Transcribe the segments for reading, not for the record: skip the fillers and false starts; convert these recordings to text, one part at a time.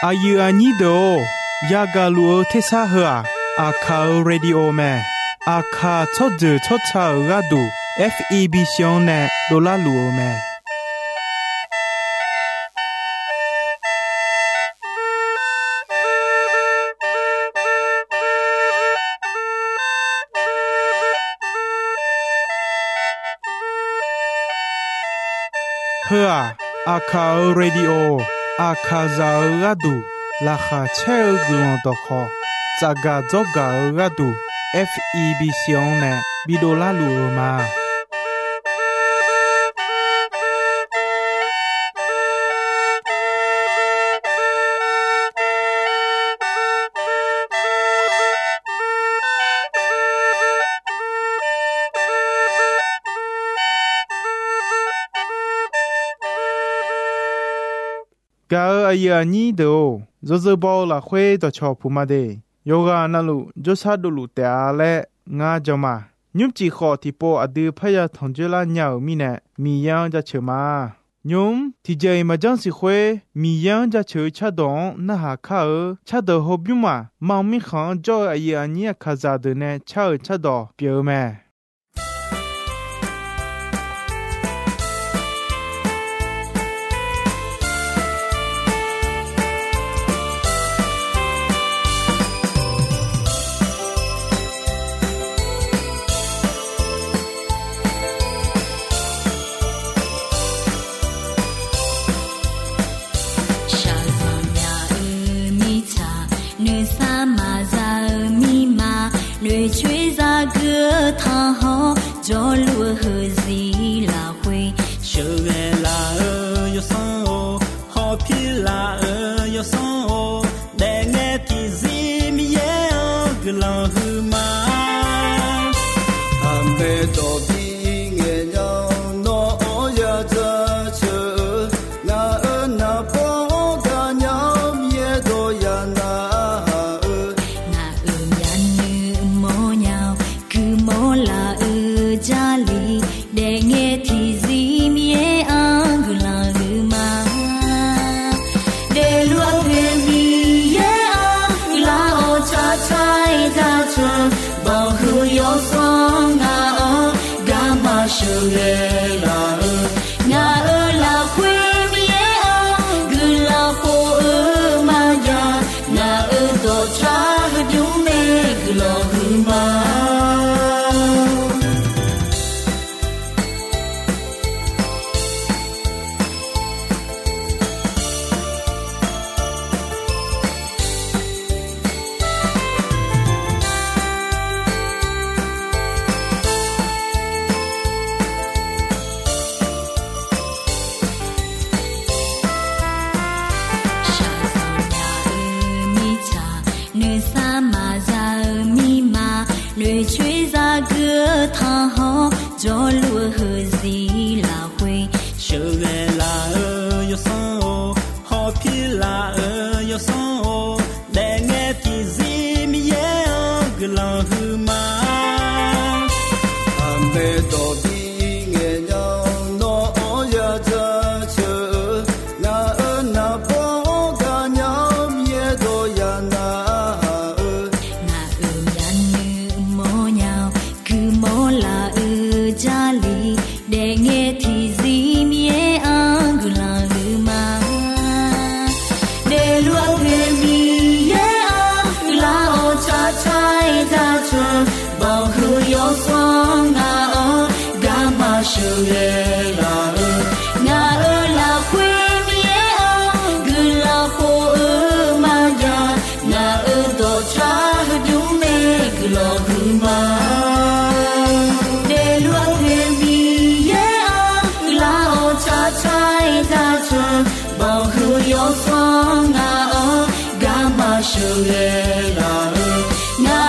อายุอันนี้โดยากาลัวเทสาหัวอาคาเรดิโอแมอาคาทอดเจอทอดชาระดู FEB ชงเนโดลาลัวแมเพื่ออาคาเรดิโออาคาซาระดูลาคาเชลกลอนตอคอจากาจอการะดู FEB ชงเนบิโดลาลัวมากาอายุอันนี้เดียวจะจะบอกละคุยต่อชอบผู้มาเดโยกานั่นลูจะชาดูลูแต่ละงาจะมายุบจีขอที่ปออดีพยาทองเจลาเหนียวมีเนมียังจะเชื่อมายุมที่ใจมาจังสิคุยมียังจะเชื่อชาดองน่าหาข้าชาดอฮอบิมามังมีขังจ่ออายุอันนี้ข้าจะเดินเนชาดอเปียวแม่จอลัวเฮซีลาคุยเชื่อลาโยซอนโอฮอพิลาโยซอนโอแดงเงที่ซีมีเยอกลาฮือมาอันเบโตบิเงยโนโอยาจะเชื่อนานาปอกาญามีเยโดยานานายันนือโมญาคือโมลาจาลีเดงเงที่ซีมีเออังกุลาฮือมาเดลัวเพมีเยอังกุลาโอชาชายตาชวนบอกฮือยอซองงากามาชูเรลางาลาคุยมีเออังกุลาโปมายางาโตชาฮดุเมกุลาฮือมาจอลัวเฮซีลาคุยเชื่อลาโยซอนโอฮอพิลาโยซอนโอแดงเงที่ซีมีเยกลาฮือมาอันเบโตบิเงยโนโอยาจะเชื่อนาปอกาญามีเยโดยานานายันนือโมญาคือโมลาจาลีเดงเงที่ซีมีเออังกุลาฮือมาเดลัวเพมีเยอังกุลาโอชาชายตาชวนบอกฮือยอซองงากามาชูเรลางาลาคุยมีเออังกุลาโปมายางาโตชาฮดุเมกุลาฮือมาชายตาชวนบอกฮือยอซองงากามาชูเรลางา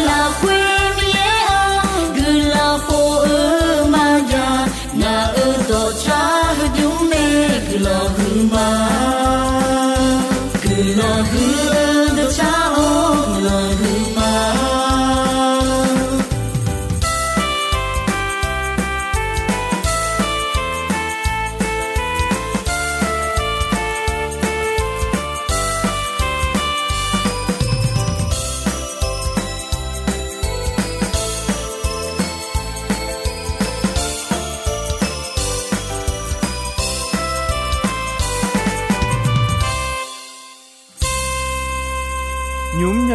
ลาคุยมีเออังกุลาโปมายางาโตชาฮดุเมกุลาฮือมากุลาฮือโตชาโอกุลาฮือมา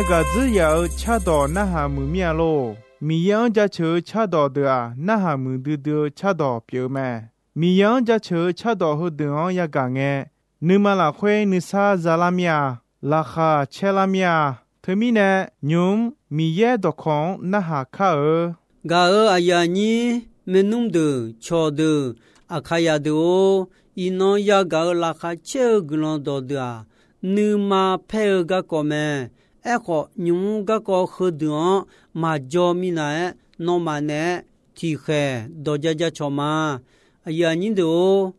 个只有吃到那哈木面咯，米养家吃吃到的啊，那哈木的吃到表面，米养家吃到后的昂也讲诶，你们拉会你啥子拉面，拉哈吃拉面，特米呢，牛米也都空那哈卡尔。嘎尔阿呀尼没弄的瞧的阿卡呀的哦，伊诺呀嘎尔拉哈切个啷到的啊，你嘛配个个咩？哎个牛个个喝的嘛叫米呢，孬嘛呢，提黑到家家瞧嘛，阿呀尼的哦，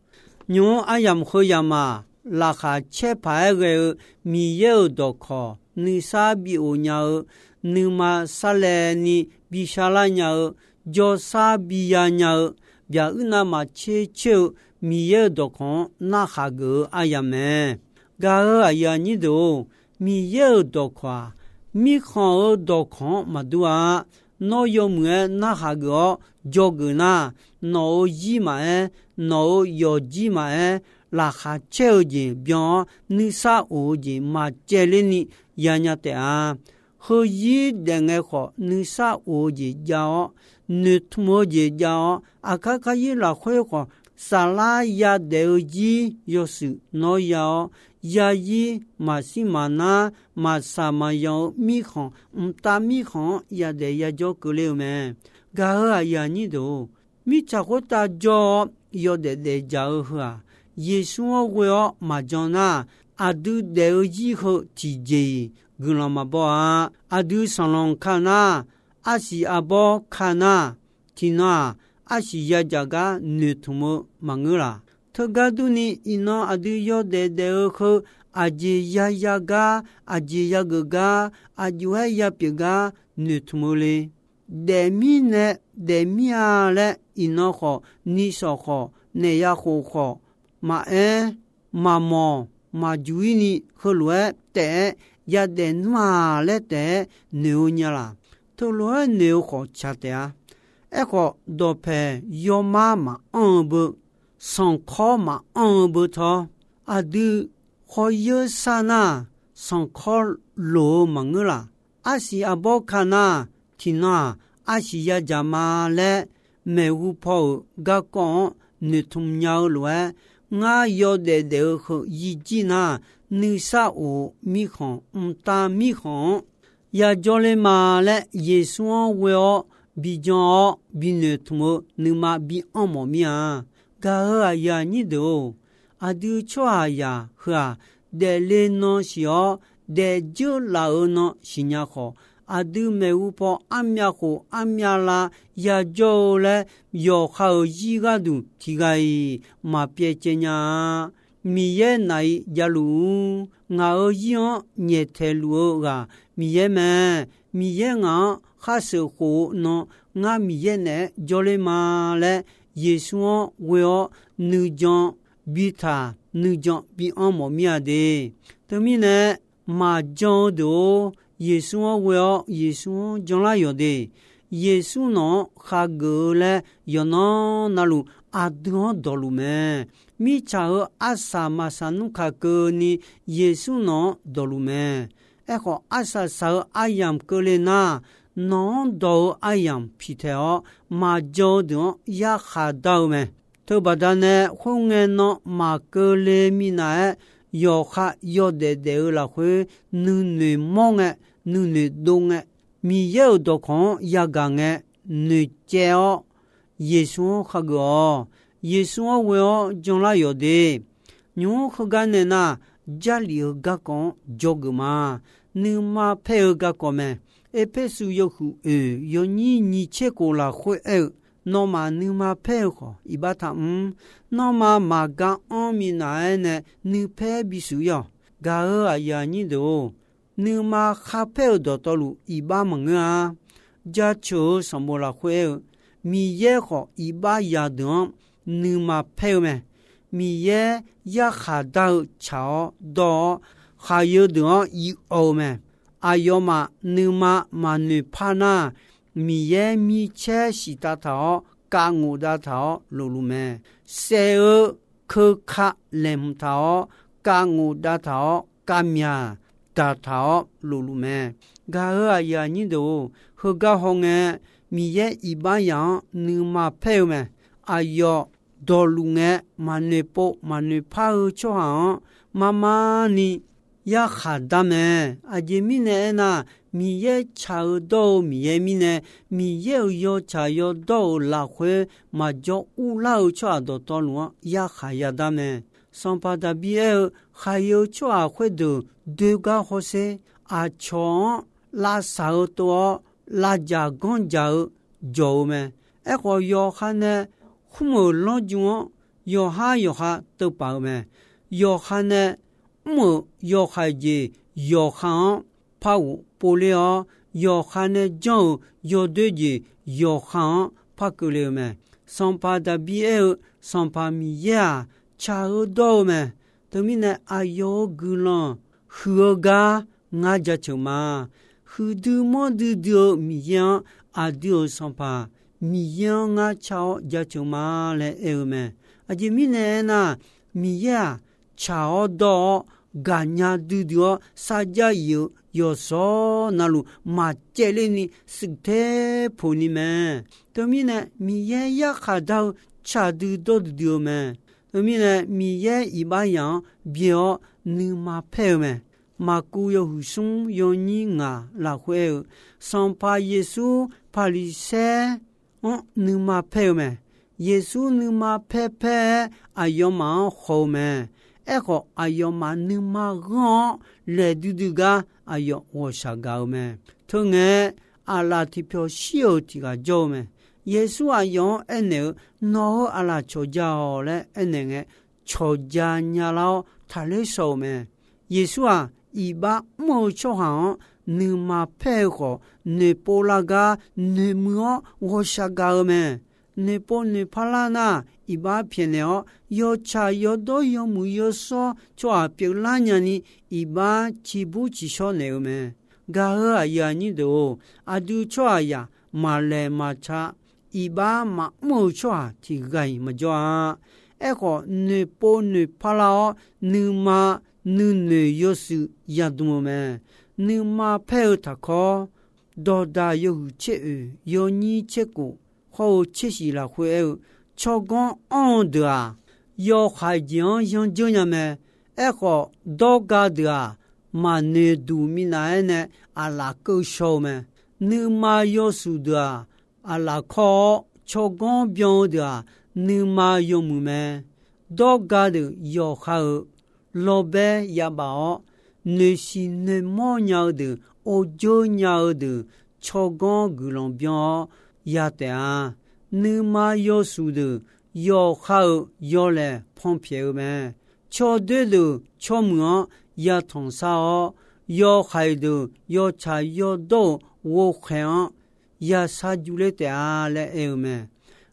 牛阿呀喝呀嘛，拉哈切牌个米也都靠，你啥比我鸟？你嘛啥来你？比下来鸟，叫啥比呀鸟？别那么切切米也多空，那哈个哎呀咩？嘎尔哎呀你都米也多夸，米康多空嘛多啊？那有么那哈个叫个那？那一嘛那有几嘛拉哈切件别你啥物件嘛接了你呀呀的啊？和一两个好，你啥物件叫？你土么件叫？阿卡卡伊拉会好，沙拉呀豆子有时那要呀伊马西马那马萨马要米行，大米行呀得呀叫个了没？嘎尔呀你都米查个大叫要得叫呵，耶稣我要马叫那阿都豆子和体积。格拉马波啊，阿杜上龙看呐，阿西阿波看呐，听呐，阿西呀家个女同么忙个啦。他家都你伊那阿杜要得和阿姐呀呀个，阿姐呀个个，阿舅还呀别个女同么嘞。得米呢，得米啊嘞，伊那好，你说好，你呀好，马马毛马注意你和罗得。呀得嘛嘞得牛伢啦，头罗牛好吃的啊，一个多配要妈妈不上课嘛不他，阿都好有啥呢？上课罗忙个啦，阿是阿伯看呐，听呐，阿是呀家嘛嘞，没有跑个讲你同鸟罗，我要得和一季呐。你啥物米行大米行呀叫嘞嘛嘞耶稣我要比较比你同么你嘛比俺么米啊噶尔呀你都阿都错呀呵得嘞孬小得就老孬新呀好阿都没有跑阿米好阿米啦呀叫嘞要好一个都提个嘛别见呀米也乃呀路，我样热天路个米也么米也我还是好孬，我米也呢叫嘞嘛嘞，耶稣我要女将比他女将比俺么米啊的，等米呢嘛将的耶稣我要耶稣将来有的，耶稣呢哈个嘞要那路阿多道路么。米查尔阿萨马萨努卡格尼耶稣诺道路咩？哎个阿萨萨尔阿样格雷纳，诺道阿样皮特尔马叫的呀哈道咩？头巴达呢，红眼诺马格雷米奈要哈要得拉会女梦诶，女东诶，米有多空呀讲诶，女教耶稣哈个。耶稣我要将来有的，牛和干的那家里个讲做个嘛，你嘛配个讲咩？一配是有苦有你切过了会那么你嘛配个，一把他那么嘛讲阿米奈呢，你配必须要，噶尔呀你都，你嘛哈配到道路一把门啊，家求什么了会，米也好一把呀的。你嘛配咩？米也呀哈到桥到，还有的一欧咩？哎哟嘛，你嘛你怕那米也米切西大头，干我大头路路咩？谁可卡连头，干我大头干面，达套路路咩？噶个呀你都和个红诶，米也一般样，你嘛配咩？哎哟，道路诶，嘛你不嘛你怕就好，妈妈你也哈达咩？啊，这米呢那米也查到米也米呢，米也要查要到拉回嘛就乌老查到道路也哈呀达咩？上巴达比尔还有查回的对个好些啊，从拉萨多拉加公交走咩？哎个要看呢，父母老种要哈都包咩？要看呢。么要孩子要看怕不了，要看呢讲要对的要看怕不了咩？上巴的比尔上巴米呀，查尔多咩？对面呢哎哟个了，何个俺家就嘛，何多么的米呀啊丢上巴米呀俺查家就嘛来尔咩？啊这米呢那米呀查尔多。ganya dudio saja yo so nalu ma chele ni sikte phoni me tomi ne mi ye ya khadau cha du do dio me tomi ne mi ye iba yang bio ni ma phe me ma ku yo hu sung yo ni nga la hwe san pa yesu pali se on ni ma phe me yesu ni ma phe phe ayoma ho me eko ayo manuma gon le duduga ayo oshaga me tunge ala tipyo shio tiga jome yesu ayo ene no ala choja le ene choja nyalo thale so me yesu a iba mo chohan numa peko ne polaga ne mo oshaga me ne po ne palana iba pieneo yo cha yo do yo mu yo so cho a pilanya ni iba chibu chisho ne me ga ya ni do adu cho ya ma le ma cha iba ma mo cho ti gai ma jo a e ko ne po ne pala nu ma nu ne yo su ya du me nu ma pe ta ko do da yo che yo ni che ko ho che si la hue chogon on da yo haijian yang jian me echo doga da ma ne du mi na ne ala ko show me nu ma yo su da ala ko chogon bion da nu ma yo mu me doga de yo ha lo be ya ba ne si ne mo nya de o jo nya de chogon gulon bion ya te a nu ma yo su de yo ha yo le pon pie me cho de lu cho mu ya thong sa yo hai de yo cha yo do wo khan ya sa ju le te a le e me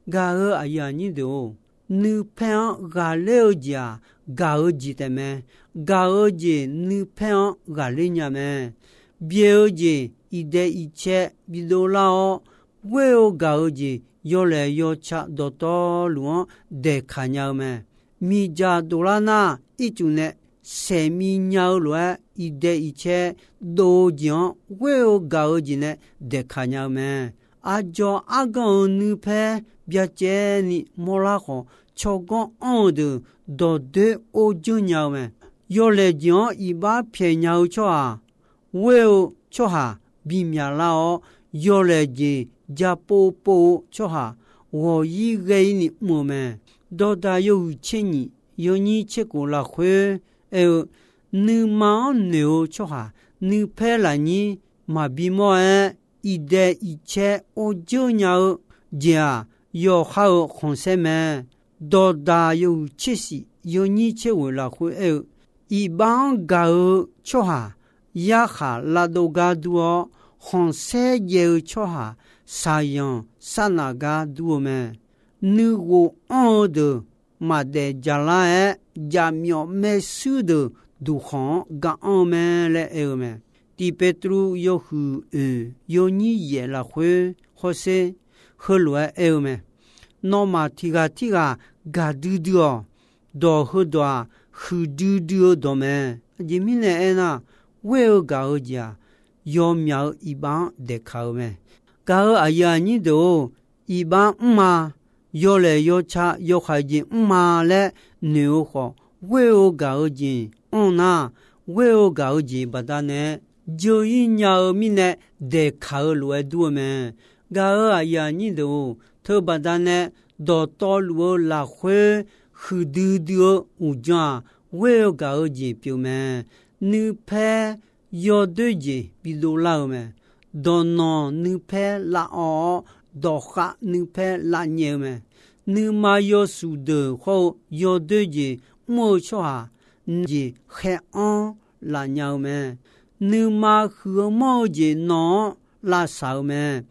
ga a ya ni do nu pen ga le ja ga ji te me ga ji nu pen ga le nya me bie ji ide iche bidola we o ga ji yo le yo cha do to lu de khanya me mi ja do la na i chu ne se mi nya lo ide iche do jian we o ga ji ne de khanya me a jo a gon nu phe bia che ni mo la ko cho gon on de do de o ju nya me yo le jian i ba phe nya cho a we o cho ha bi mya la o yo le ji ja po po cho ha wo yi ge ni mo me do da yo che ni yo ni che ko la khwe e nu ma ne o cho ha nu phe la ni ma bi mo i de i che o jo nya ja yo ha o khon se me do da yo che si yo ni che wo la khwe e i ban ga o cho ha ya ha la do ga du o khon se ye cho ha sayan sanaga duome nugo on de ma de jala jamio mesude du khan ga on me le eme ti petru yo hu yo ni ye la khwe hose khulwa eme no ma tiga ga du dio do hu do hu du dio do me jimine ena 为了搞家有苗一般的考咩？搞啊呀你都一般嘛，有来有差有海景嘛嘞牛好，为了搞钱，那为了搞钱不但呢，就一鸟咪呢得考虑多咩？搞啊呀你都特不但呢，到道路拉回去丢丢无家，为了搞钱表咩？你拍。要对着比如老咩，到那你拍拉哦，到下你拍拉牛咩，你嘛要输的好，要对着莫错，你黑暗拉牛咩，你嘛和莫着那拉少咩，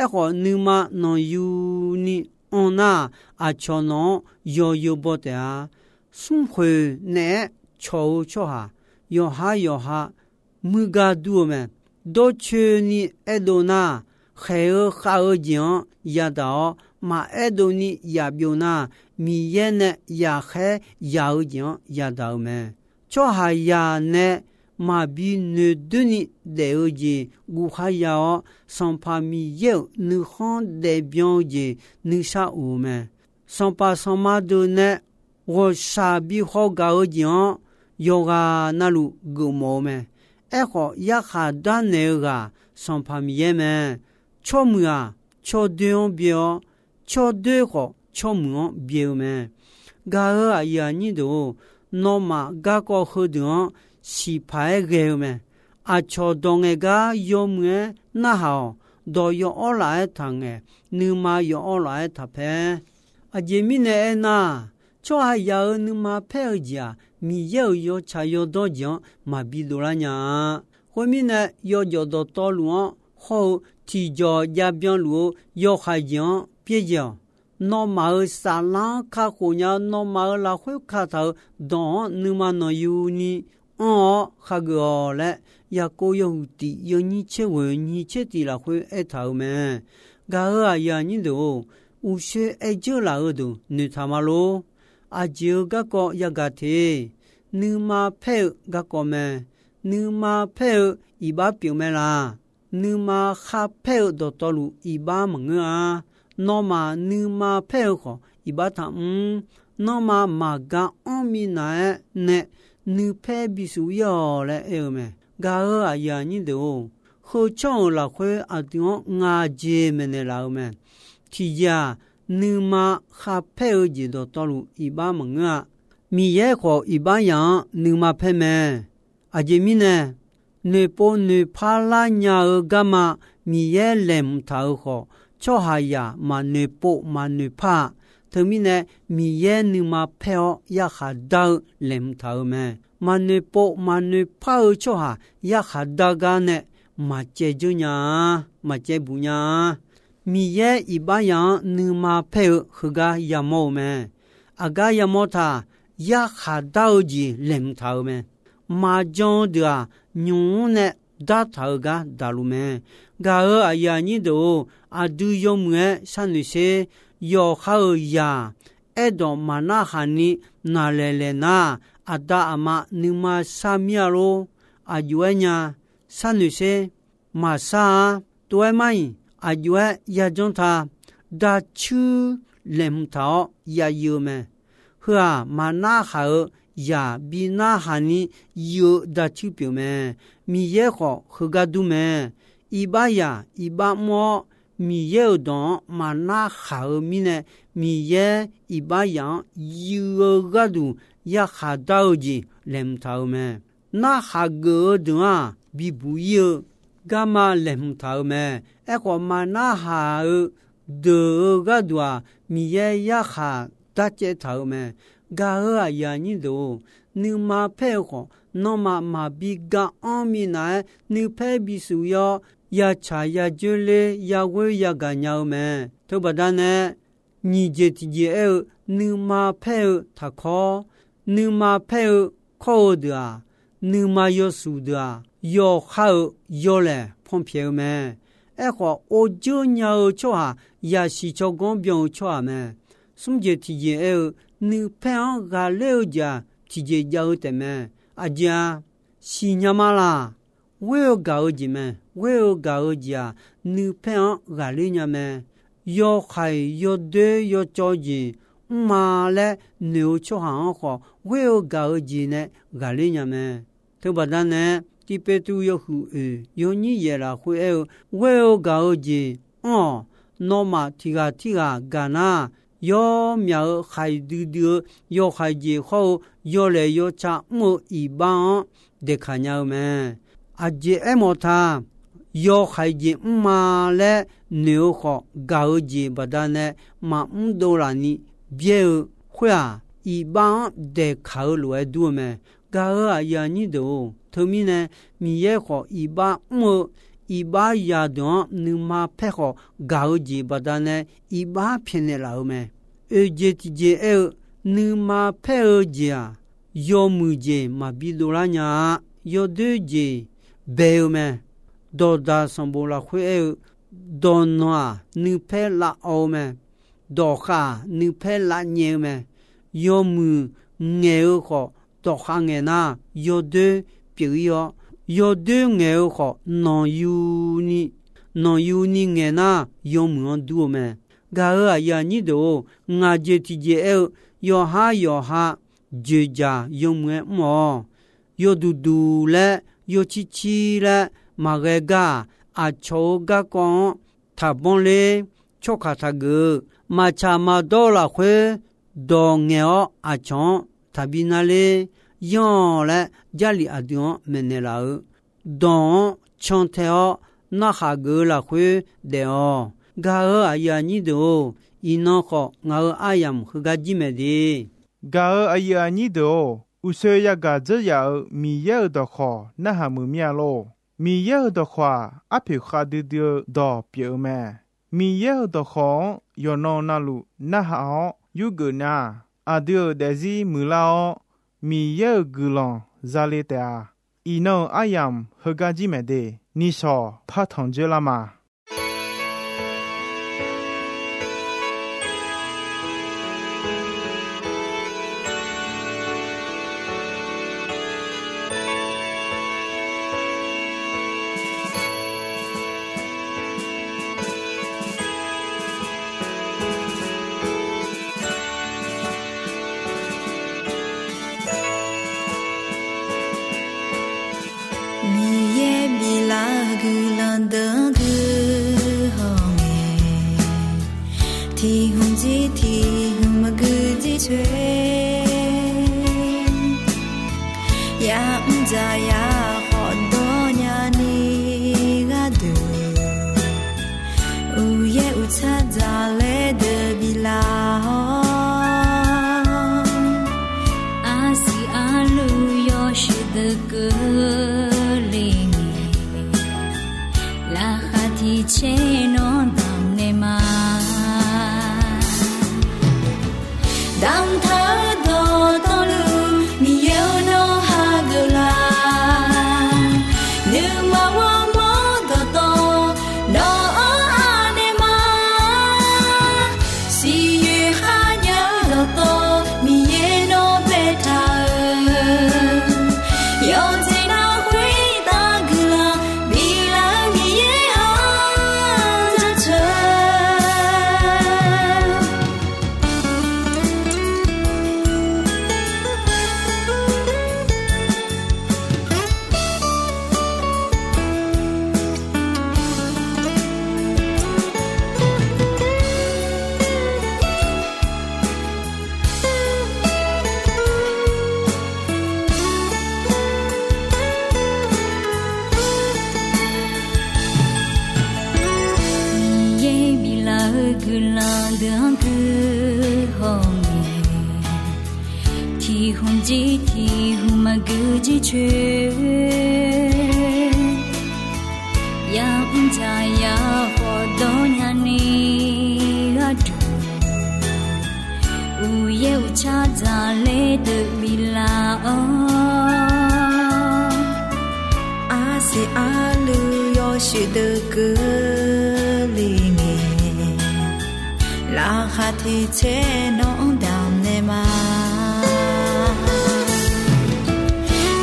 好你嘛那有你那瞧那要不得啊，送回呢瞧瞧要下。木噶多咩？到去你爱多那，还有讲也到马爱多你也表那，米也呢也还要讲也到咩？这还也呢，马比你对你了解，我还要上怕米有你看代表的你啥物咩？上怕上马多呢，我啥比好搞讲，要个那路个毛咩？好也哈单那个上旁边们，敲门啊，敲对表，敲对好，敲门表们，噶啊呀你都那么噶个好多是排个们，敲动个个有门那好，都有二来堂个，你嘛有二来他拍，这面呢那，这还要你嘛拍家。米有茶有多讲，嘛比多了呢。后面呢要叫到道路后提着也边路要还讲别讲，那么沙浪卡火呀，那么拉会卡头，当你嘛那有你，哈个嘞，也个有的有你切为你切的拉会爱头咩？噶呀你都，有些爱就拉都，你他妈咯。就个个一个题，你嘛配个个咩？你嘛配一把表咩啦？你嘛哈配到道路一把门啊？那么你嘛配好一把他那么嘛个阿米奈呢？你配必须要来有咩？个呀你都好唱了会定接咩的老咩？提家。你嘛哈配合几多道路一般门啊？米也好一般样，你嘛配咩？这米呢？你不你怕拉伢儿干嘛？米也来唔头好，做下呀嘛你不嘛你怕，他米呢？米也你嘛配合也下到来唔头咩？嘛你不嘛你怕做下也下到个呢？嘛接住伢，嘛接不伢。米也一般样，你嘛配合个也冇咩？个也冇他也下到子领头咩？嘛讲的牛呢打头个大路咩？个呀你都都有咩？像那些要好呀，到嘛那喊你拿来那打嘛你嘛啥面咯？有呢，像那些嘛啥对吗？有也种他打出领头也有咩？呵嘛那好也比那哈你有打出表咩？米也好和个都咩？一把呀一把么？米也当嘛那好米呢？米也一把样有个都也下到子领头咩？那哈个的比不有。干嘛领头咩？我嘛那下得个多，米也下大接头咩？个呀你都，你嘛配合，那嘛比个阿米来，你配必须要也查也就嘞，也会也个鸟咩？对不对呢？你这你嘛配他考，你嘛配考的你嘛要输的要好要嘞碰票咩？我就鸟错也是做工表错咩？什么提前你配个了解提前要的咩？家是伢嘛啦，为了搞几么？为了搞几啊？女朋友哪里呢么？要还要对要着急，妈嘞牛出行好，为了搞几呢？哪里呢么？对不对呢？第八都要胡有你也啦会为了搞几哦，那么提个干呐？要苗还丢要还几后要来要差么一般的看样么？阿姐么他要还几妈嘞牛好搞几不但呢嘛多啦你别会啊一般的考虑多么？搞啊呀你都。头面呢，米也好，一把牙段，你妈配好搞几把单呢？一把偏的老么？你妈配二姐啊？要木姐嘛比多啦呀？要对姐白么？多大上不啦会多哪？你配啦欧么？多哈你配啦年么？要木眼好，多哈眼呐？要对。比如要对眼好，能有你眼呐，有么多么？噶呀，你都我这提着要哈，就家有么？要嘟嘞，要七嘞，马个啊，抽个光，他帮嘞，抽卡他个，马cha马多了会，多眼啊抢，他比那嘞。样嘞，家里阿爹没那老，当唱跳那哈个啦会的哦，噶阿呀你都一那好，我阿呀和个几没的，噶阿呀你都，有些呀个只要米要的话，那还没面咯，米要的话，阿皮哈的到表咩，米要的话，要弄那路那好，有个那阿爹的是没啦。米也古浪扎里的一弄阿样和个几没的，你说怕同居了吗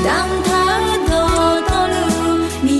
？Dang tha do lu mi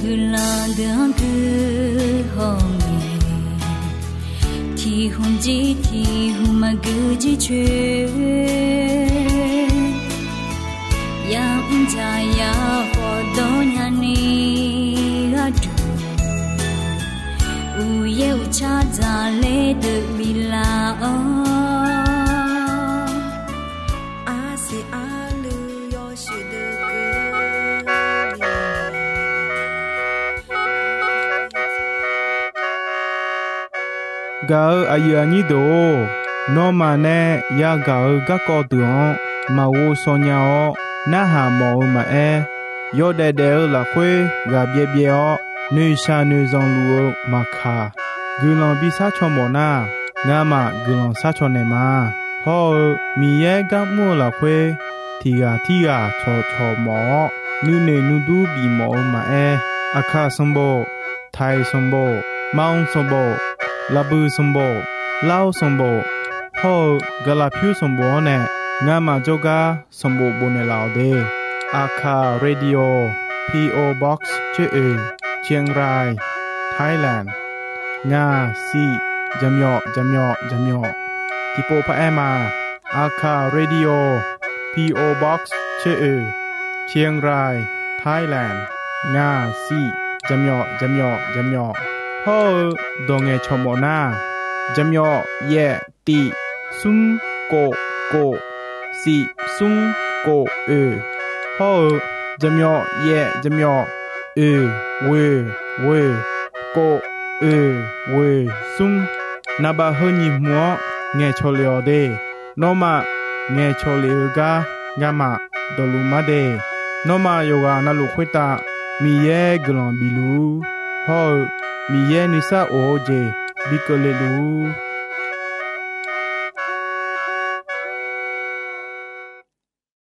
กุลาดังกุฮองที่หุ่นจีที่หุ่นมากุจีเชยังใจยาพอดอนยานีรัดอูเยวชาจาเลดบิลาอาเซอาลูยอชิดกาอายุนี้โดนอมาเนยากาก็กอตัวมาวูซอนยานาหาหมอมายอดเดลละควยกาเบียเบียนุชานุซองลูมาคากุลองบิซาชอมนางามากุลองซาชอเนมาฮอมีเยกะมัวละควยทีกาชอหมอนูเนนูดูบีหมอมาอาคาสมโบไทยสมโบมองสมโบลาบูสมโบลาวสมโบฮอกะลาพิวสมโบเนงามาโจกาสมโบโบเนลาวเดอาคาเรดิโอ PO Box ชื่อเชียงรายไทยแลนด์งาซีจำยอที่โปพะแอมาอาคาเรดิโอ PO Box ชื่อเชียงรายไทยแลนด์งาซีจำยอฮอดงเอชมนาจำยอเยติซุงโกซีซุงโกฮอจำยอเยจำยอเวโกเวซุงนาบะเฮญิมัวเงชอเลอเดโนมาเงชอเลกางามาดลุมาเดโนมาโยกานาลุခွေတာมีเยกลอนบิลูฮอมีเยนิซาโอเจบิโกเลลู